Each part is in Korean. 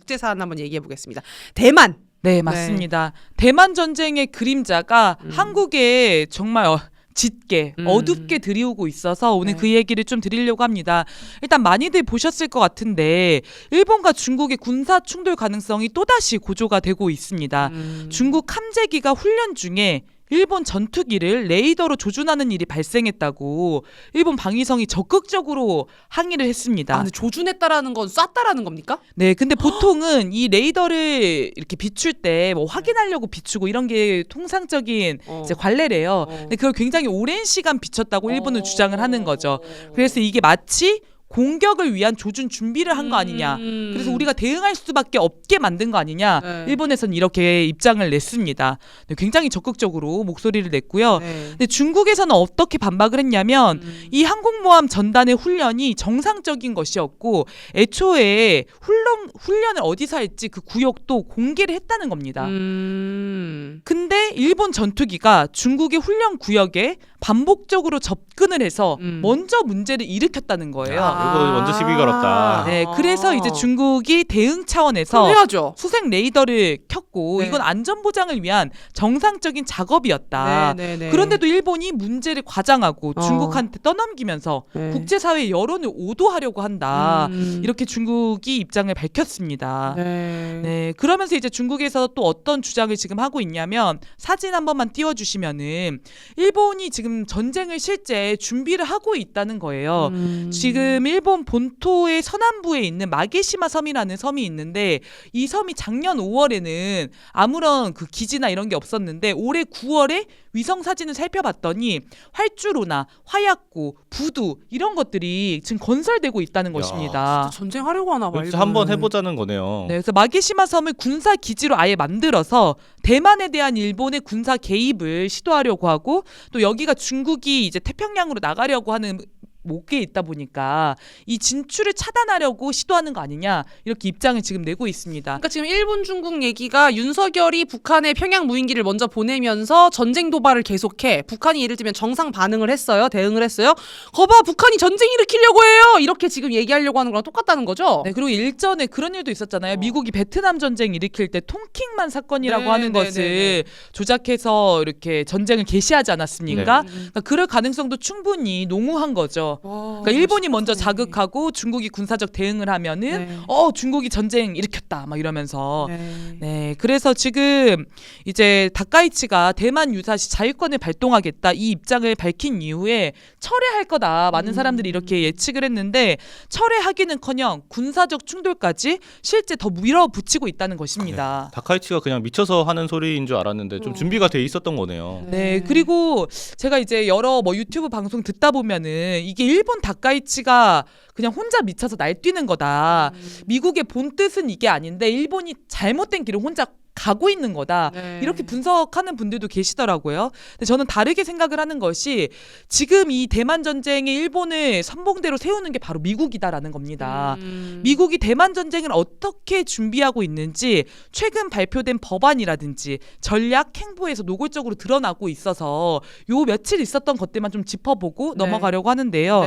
국제사안 한번 얘기해 보겠습니다. 대만. 네, 맞습니다. 대만 전쟁의 그림자가 한국에 정말 짙게 어둡게 들이오고 있어서 오늘 그 얘기를 좀 드리려고 합니다. 일단 많이들 보셨을 것 같은데 일본과 중국의 군사 충돌 가능성이 또다시 고조가 되고 있습니다. 중국 함재기가 훈련 중에 일본 전투기를 레이더로 조준하는 일이 발생했다고 일본 방위성이 적극적으로 항의를 했습니다. 아, 근데 조준했다라는 건 쐈다라는 겁니까? 네, 근데 보통은 이 레이더를 이렇게 비출 때 뭐 확인하려고 비추고 이런 게 통상적인 이제 관례래요. 근데 그걸 굉장히 오랜 시간 비췄다고 일본은 주장을 하는 거죠. 그래서 이게 마치 공격을 위한 조준 준비를 한 거 아니냐. 그래서 우리가 대응할 수밖에 없게 만든 거 아니냐. 일본에서는 이렇게 입장을 냈습니다. 네, 굉장히 적극적으로 목소리를 냈고요. 근데 중국에서는 어떻게 반박을 했냐면 이 항공모함 전단의 훈련이 정상적인 것이었고 애초에 훈련을 어디서 할지 그 구역도 공개를 했다는 겁니다. 근데 일본 전투기가 중국의 훈련 구역에 반복적으로 접근을 해서 먼저 문제를 일으켰다는 거예요. 이거 먼저 시비 걸었다. 네, 그래서 이제 중국이 대응 차원에서 해야죠. 수색 레이더를 켰고 이건 안전 보장을 위한 정상적인 작업이었다. 그런데도 일본이 문제를 과장하고 중국한테 떠넘기면서 국제사회 여론을 오도하려고 한다. 이렇게 중국이 입장을 밝혔습니다. 네, 그러면서 이제 중국에서 또 어떤 주장을 지금 하고 있냐면 사진 한 번만 띄워주시면은 일본이 지금 전쟁을 실제 준비를 하고 있다는 거예요. 지금 일본 본토의 서남부에 있는 마게시마 섬이라는 섬이 있는데 이 섬이 작년 5월에는 아무런 그 기지나 이런 게 없었는데 올해 9월에 위성 사진을 살펴봤더니 활주로나 화약고, 부두 이런 것들이 지금 건설되고 있다는 것입니다. 전쟁하려고 하나 봐. 한번 해보자는 거네요. 네, 그래서 마게시마 섬을 군사 기지로 아예 만들어서 대만에 대한 일본의 군사 개입을 시도하려고 하고 또 여기가 중국이 이제 태평양으로 나가려고 하는 목에 있다 보니까 이 진출을 차단하려고 시도하는 거 아니냐 이렇게 입장을 지금 내고 있습니다. 그러니까 지금 일본 중국 얘기가 윤석열이 북한에 평양 무인기를 먼저 보내면서 전쟁 도발을 계속해. 북한이 예를 들면 정상 반응을 했어요. 대응을 했어요. 거봐 북한이 전쟁 일으키려고 해요. 이렇게 지금 얘기하려고 하는 거랑 똑같다는 거죠. 네, 그리고 일전에 그런 일도 있었잖아요. 미국이 베트남 전쟁 일으킬 때 통킹만 사건이라고 하는 것을 조작해서 이렇게 전쟁을 개시하지 않았습니까? 그러니까 그럴 가능성도 충분히 농후한 거죠. 그러니까 일본이 먼저 자극하고 중국이 군사적 대응을 하면은 중국이 전쟁 일으켰다 막 이러면서 네, 그래서 지금 이제 다카이치가 대만 유사시 자위권을 발동하겠다 이 입장을 밝힌 이후에 철회할 거다 많은 사람들이 이렇게 예측을 했는데 철회하기는커녕 군사적 충돌까지 실제 더 밀어붙이고 있다는 것입니다. 다카이치가 그냥 미쳐서 하는 소리인 줄 알았는데 좀 준비가 돼 있었던 거네요. 네, 그리고 제가 이제 여러 뭐 유튜브 방송 듣다 보면은 이게 일본 다카이치가 그냥 혼자 미쳐서 날뛰는 거다. 미국의 본 뜻은 이게 아닌데 일본이 잘못된 길을 혼자 가고 있는 거다. 이렇게 분석하는 분들도 계시더라고요. 근데 저는 다르게 생각을 하는 것이 지금 이 대만 전쟁에 일본을 선봉대로 세우는 게 바로 미국이다라는 겁니다. 미국이 대만 전쟁을 어떻게 준비하고 있는지 최근 발표된 법안이라든지 전략 행보에서 노골적으로 드러나고 있어서 요 며칠 있었던 것들만 좀 짚어보고 넘어가려고 하는데요.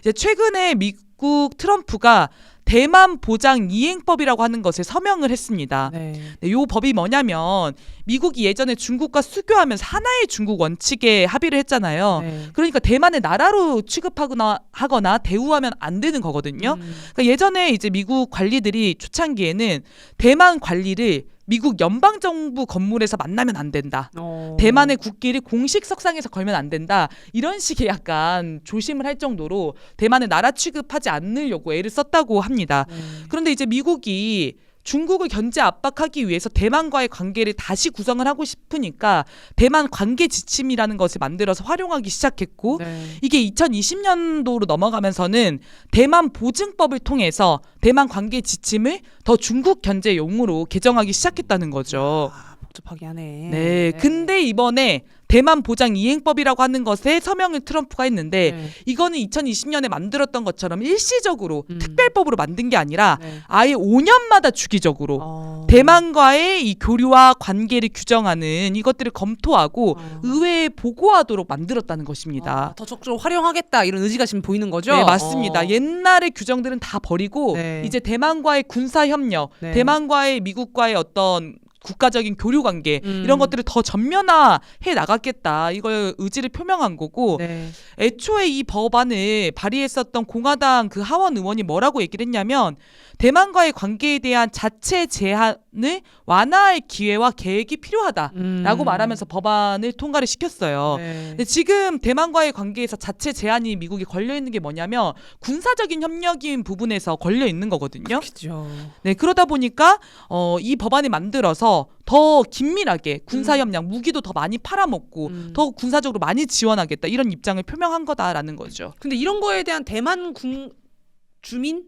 이제 최근에 미국 트럼프가 대만 보장 이행법이라고 하는 것을 서명을 했습니다. 네, 이 법이 뭐냐면 미국이 예전에 중국과 수교하면서 하나의 중국 원칙에 합의를 했잖아요. 그러니까 대만을 나라로 취급하거나 대우하면 안 되는 거거든요. 그러니까 예전에 이제 미국 관리들이 초창기에는 대만 관리를 미국 연방정부 건물에서 만나면 안 된다. 대만의 국기를 공식 석상에서 걸면 안 된다. 이런 식의 약간 조심을 할 정도로 대만을 나라 취급하지 않으려고 애를 썼다고 합니다. 그런데 이제 미국이 중국을 견제 압박하기 위해서 대만과의 관계를 다시 구성을 하고 싶으니까 대만 관계 지침이라는 것을 만들어서 활용하기 시작했고 이게 2020년도로 넘어가면서는 대만 보증법을 통해서 대만 관계 지침을 더 중국 견제용으로 개정하기 시작했다는 거죠. 복잡하게 하네. 네, 근데 이번에 대만 보장 이행법이라고 하는 것에 서명을 트럼프가 했는데 이거는 2020년에 만들었던 것처럼 일시적으로 특별법으로 만든 게 아니라 아예 5년마다 주기적으로 대만과의 이 교류와 관계를 규정하는 이것들을 검토하고 의회에 보고하도록 만들었다는 것입니다. 더 적극적으로 활용하겠다 이런 의지가 지금 보이는 거죠? 네, 맞습니다. 옛날의 규정들은 다 버리고 네. 이제 대만과의 군사 협력, 네. 대만과의 미국과의 어떤 국가적인 교류 관계 이런 것들을 더 전면화해 나가겠다. 이걸 의지를 표명한 거고 네. 애초에 이 법안을 발의했었던 공화당 그 하원 의원이 뭐라고 얘기를 했냐면 대만과의 관계에 대한 자체 제한을 완화할 기회와 계획이 필요하다라고 말하면서 법안을 통과를 시켰어요. 네. 근데 지금 대만과의 관계에서 자체 제한이 미국이 걸려 있는 게 뭐냐면 군사적인 협력인 부분에서 걸려 있는 거거든요. 그렇죠. 네, 그러다 보니까 이 법안을 만들어서 더 긴밀하게 군사 협력, 무기도 더 많이 팔아먹고 더 군사적으로 많이 지원하겠다 이런 입장을 표명한 거다라는 거죠. 근데 이런 거에 대한 대만 주민?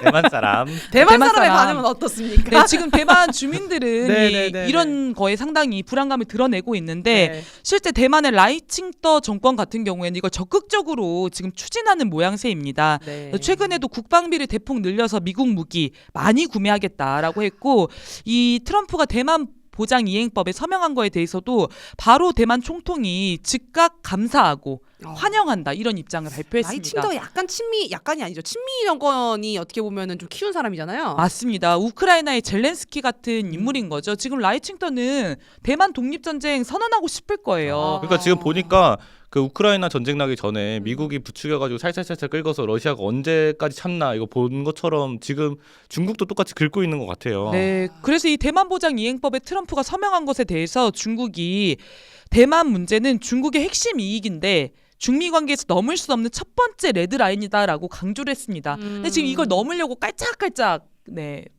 대만 사람. 대만 대만 사람의 사람. 반응은 어떻습니까? 네, 지금 대만 주민들은 네. 이런 거에 상당히 불안감을 드러내고 있는데 네. 실제 대만의 라이칭떠 정권 같은 경우에는 이걸 적극적으로 지금 추진하는 모양새입니다. 네. 최근에도 국방비를 대폭 늘려서 미국 무기 많이 구매하겠다라고 했고 이 트럼프가 대만 보장 이행법에 서명한 거에 대해서도 바로 대만 총통이 즉각 감사하고 환영한다 이런 입장을 발표했습니다. 라이칭더 약간이 아니죠. 친미 정권이 어떻게 보면은 좀 키운 사람이잖아요. 맞습니다. 우크라이나의 젤렌스키 같은 인물인 거죠. 지금 라이칭떠는 대만 독립전쟁 선언하고 싶을 거예요. 그러니까 지금 보니까 그 우크라이나 전쟁 나기 전에 미국이 부추겨가지고 살살살살 긁어서 러시아가 언제까지 참나 이거 본 것처럼 지금 중국도 똑같이 긁고 있는 것 같아요. 네, 그래서 이 대만 보장 이행법에 트럼프가 서명한 것에 대해서 중국이 대만 문제는 중국의 핵심 이익인데 중미 관계에서 넘을 수 없는 첫 번째 레드라인이다라고 강조를 했습니다. 근데 지금 이걸 넘으려고 깔짝깔짝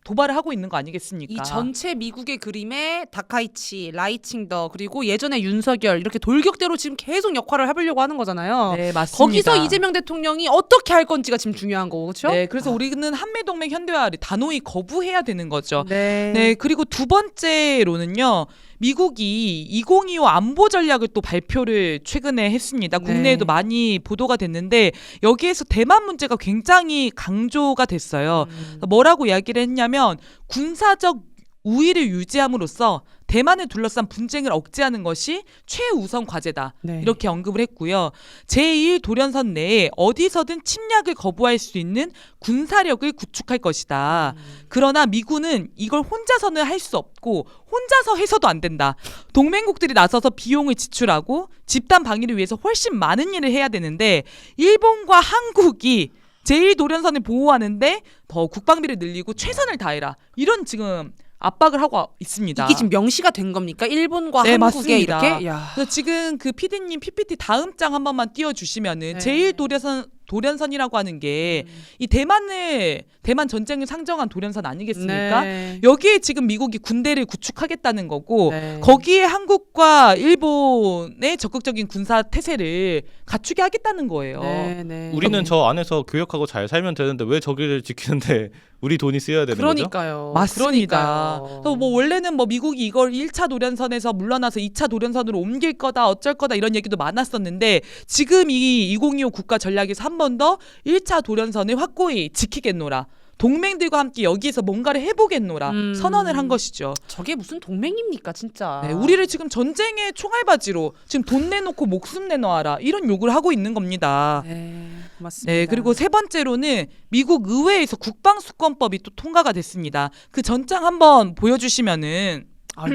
도발을 하고 있는 거 아니겠습니까? 이 전체 미국의 그림에 다카이치, 라이칭더 그리고 예전에 윤석열 이렇게 돌격대로 지금 계속 역할을 해보려고 하는 거잖아요. 네, 맞습니다. 거기서 이재명 대통령이 어떻게 할 건지가 지금 중요한 거고 그렇죠? 네, 그래서 우리는 한미동맹 현대화를 단호히 거부해야 되는 거죠. 네. 네, 그리고 두 번째로는요. 미국이 2025 안보 전략을 또 발표를 최근에 했습니다. 국내에도 많이 보도가 됐는데 여기에서 대만 문제가 굉장히 강조가 됐어요. 뭐라고 이야기를 했냐면 군사적 우위를 유지함으로써 대만을 둘러싼 분쟁을 억제하는 것이 최우선 과제다. 네. 이렇게 언급을 했고요. 제1도련선 내에 어디서든 침략을 거부할 수 있는 군사력을 구축할 것이다. 그러나 미군은 이걸 혼자서는 할 수 없고 혼자서 해서도 안 된다. 동맹국들이 나서서 비용을 지출하고 집단 방위를 위해서 훨씬 많은 일을 해야 되는데 일본과 한국이 제1도련선을 보호하는데 더 국방비를 늘리고 최선을 다해라. 이런 지금 압박을 하고 있습니다. 이게 지금 명시가 된 겁니까? 일본과 네, 한국에 맞습니다. 이렇게? 야. 그래서 지금 그 PD님 PPT 다음 장 한 번만 띄워주시면은 네. 제1도련선이라고 하는 게 이 대만 전쟁을 상정한 도련선 아니겠습니까? 네. 여기에 지금 미국이 군대를 구축하겠다는 거고 네. 거기에 한국과 일본의 적극적인 군사 태세를 갖추게 하겠다는 거예요. 네. 우리는 저 안에서 교역하고 잘 살면 되는데 왜 저기를 지키는데 우리 돈이 쓰여야 되는 거죠? 그러니까요. 맞습니다. 그러니까요. 또 뭐 원래는 뭐 미국이 이걸 1차 도련선에서 물러나서 2차 도련선으로 옮길 거다 어쩔 거다 이런 얘기도 많았었는데 지금 이 2025 국가 전략에서 한 번 더 1차 도련선을 확고히 지키겠노라. 동맹들과 함께 여기에서 뭔가를 해보겠노라 선언을 한 것이죠. 저게 무슨 동맹입니까 진짜. 네, 우리를 지금 전쟁의 총알바지로 지금 돈 내놓고 목숨 내놔라 이런 요구를 하고 있는 겁니다. 네, 맞습니다. 네, 그리고 세 번째로는 미국 의회에서 국방수권법이 또 통과가 됐습니다. 그 전장 한번 보여주시면은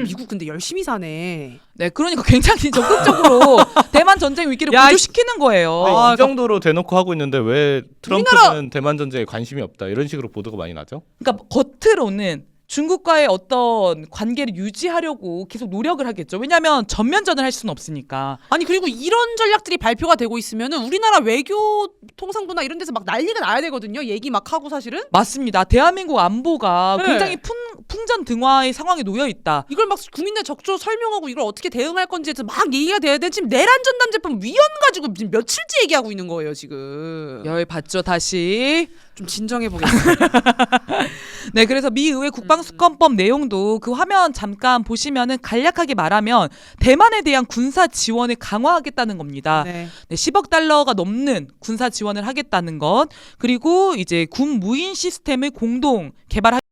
미국 근데 열심히 사네. 네, 그러니까 굉장히 적극적으로 대만 전쟁 위기를 야, 고조시키는 거예요. 이 정도로 대놓고 하고 있는데 왜 트럼프는 대만 전쟁에 관심이 없다 이런 식으로 보도가 많이 나죠? 그러니까 겉으로는 중국과의 어떤 관계를 유지하려고 계속 노력을 하겠죠. 왜냐하면 전면전을 할 수는 없으니까. 아니 그리고 이런 전략들이 발표가 되고 있으면은 우리나라 외교 통상부나 이런 데서 막 난리가 나야 되거든요. 얘기 막 하고 사실은. 맞습니다. 대한민국 안보가 네. 굉장히 풍전등화의 상황에 놓여 있다. 이걸 막 국민들 적극적으로 설명하고 이걸 어떻게 대응할 건지에 대해서 막 얘기가 돼야 돼. 지금 내란 전담 제품 위헌 가지고 지금 며칠째 얘기하고 있는 거예요 지금. 열 받죠 다시. 좀 진정해 보겠습니다. 네, 그래서 미 의회 국방수권법 내용도 그 화면 잠깐 보시면은 간략하게 말하면 대만에 대한 군사 지원을 강화하겠다는 겁니다. 네. 네, 10억 달러가 넘는 군사 지원을 하겠다는 것, 그리고 이제 군 무인 시스템을 공동 개발하